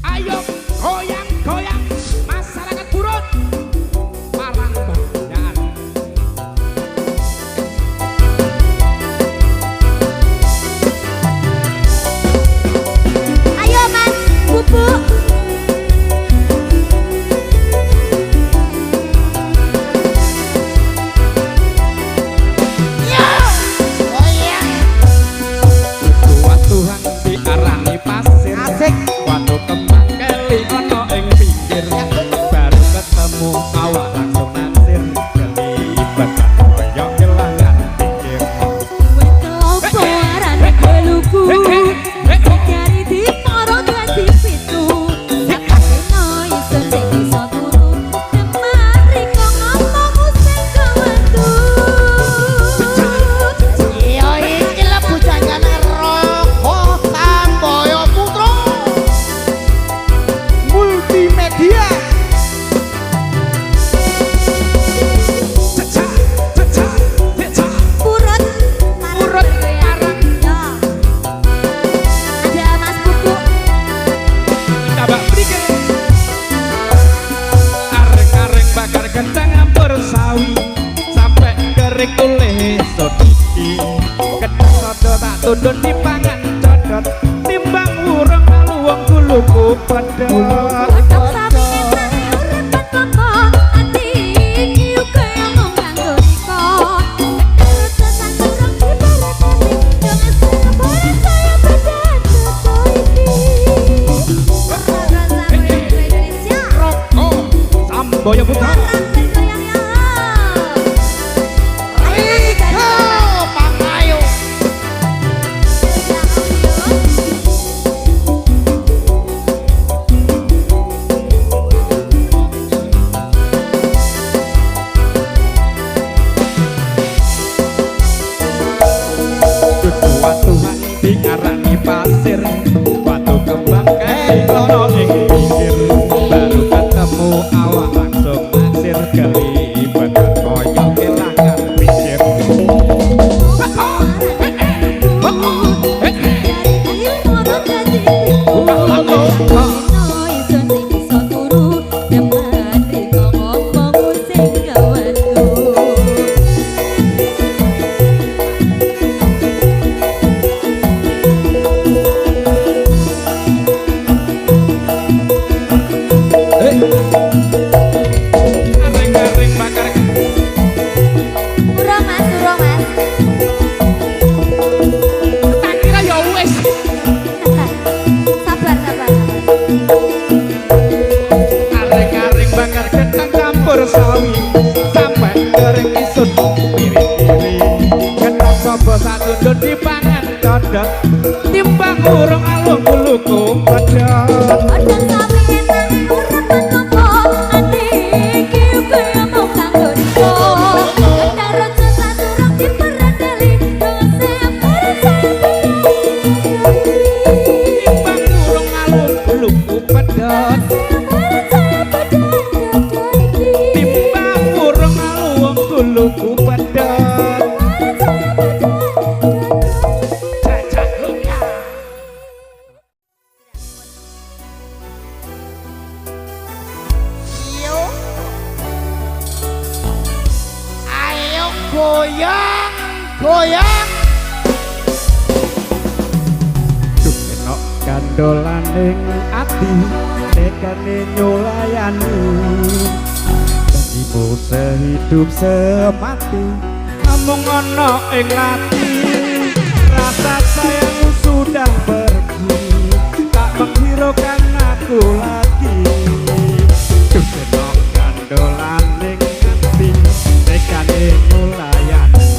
Ayo goyang-goyang masyarakat Burut Parangbangan. Ayo Mas Pupuk. Diarani pasir asik waktu kembang keli ono ing pinggir baru ketemu awak langsung naksir kelibet koyok kelangan pikir Kowe kelopo arane geluku cari di moro ganti pitu sakake iso sing iso turu demari kok ngomong sing kawantu Iya iki lho bujangane Roko Tamboyo Putra Multimedia. Caca Purut Purut Parang ya ada Mas Pupuk tabak berikir areng-areng bakar kentang ampur sawi sampai kering tulih sodiki kedang sodo tak tundun dipangan codot timbang urang lalu wong kuluku pedot Kodok sapi ngetani urepan koko ati iki uga yang nganggo riko terus sesan kurang dibarakani jangan saya bareng saya badan joto iki Program sampai Indonesia Roko Samboyo Putra orang bergoyang ya Riko Pangayu. Watuhan diarani pasir watu kembang keli ono ing pinggir baru ketemu awak langsung naksir kelibet koyok kelangan pikir areng-areng bakar tak kira ya wis areng-areng bakar kentang campur sawi sampai kering isut piring-piring kentang sobo satu tundun dipangan codot timbang urung alung kuluku pedot timbang urung alung kuluku pedot timbang urung alung kuluku pedot cacak luka Yo. Ayo goyang, goyang. Enok kandolaning ati tekane nyulayani janjimu sehidup semati namung ana ing ati rasa sayangmu sudah pergi tak menghiraukan aku lagi enok kandolaning ati tekane nyulayani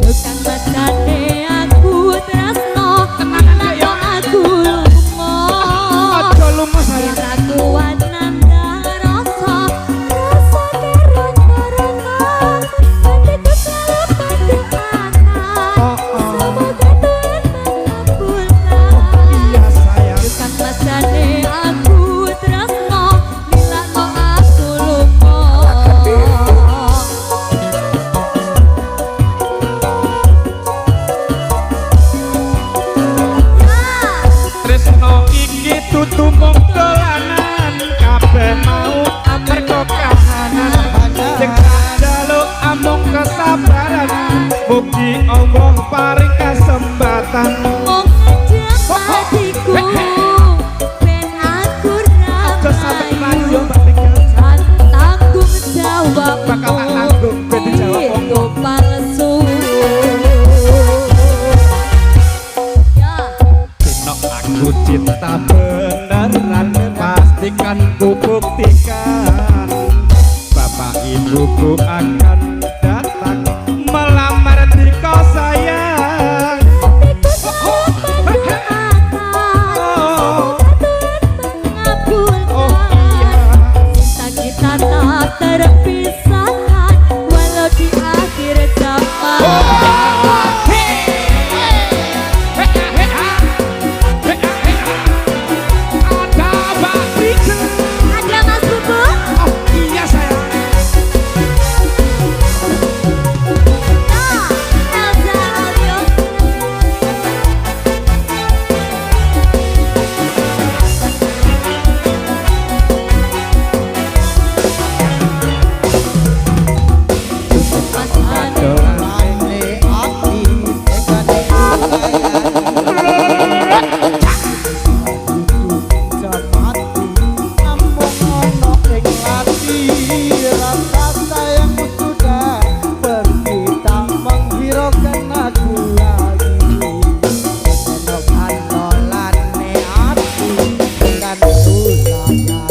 Bukan matane aku tresno tenan aku lunga aja lumo sayang ora kuat nandang rasa keron-keron ati ku selalu pada dudu mung dolanan kabeh mau amarga kahanan sing njaluk amung kesabaran mugi Allah paring kesempatan Mong ngejak hatiku ben aku aja sampe mlayu yo ramai Mbak Tika dan tanggung jawab bakal tak nanggung ben dijawab itu palsu ya Dino aku cinta beneran pastikan ku buktikan Bapak Ibuku akan datang melamar di kau sayang Oh iya cinta kita tak terpisahkan walau di akhir zaman Ada Mbak Tika ada Mas Bubu Oh iya sayang nah Elza Alio Mas Ane Rane ati tekane Jamati amung ono ing ati rasa sayang sudah pergi tak menghiraukan aku lagi Enok antolane ati dengan tulanan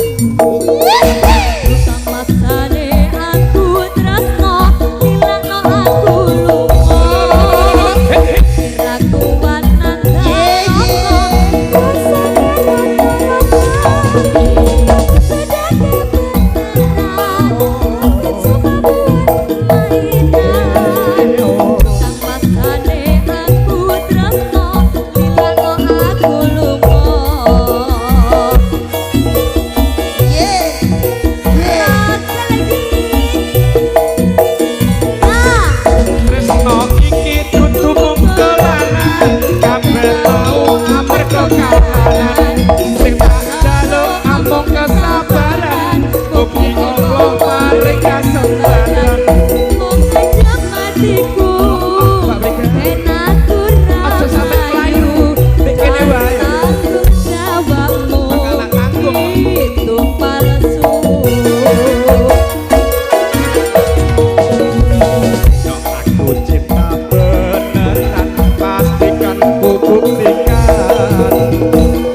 Tukang maksane aku tresno hilangno aku lupa Rakuan nandang Tukang maksane aku tresno hilangno aku lupa Tresno iki dudu mung dolanan kabeh mau amarga kahanan sing tak njaluk amung kesabaran mugi Allah paring kesempatan Aja sampe mlayu, kene wae. Bakal tak tanggung. Itu palsu Yo aku cinta beneran pastikan ku buktikan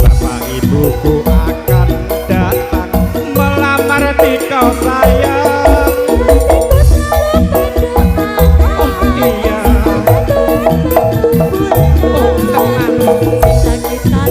Bapak Ibuku akan datang melamar di kau sayang Oh iya Oh teman Cinta kita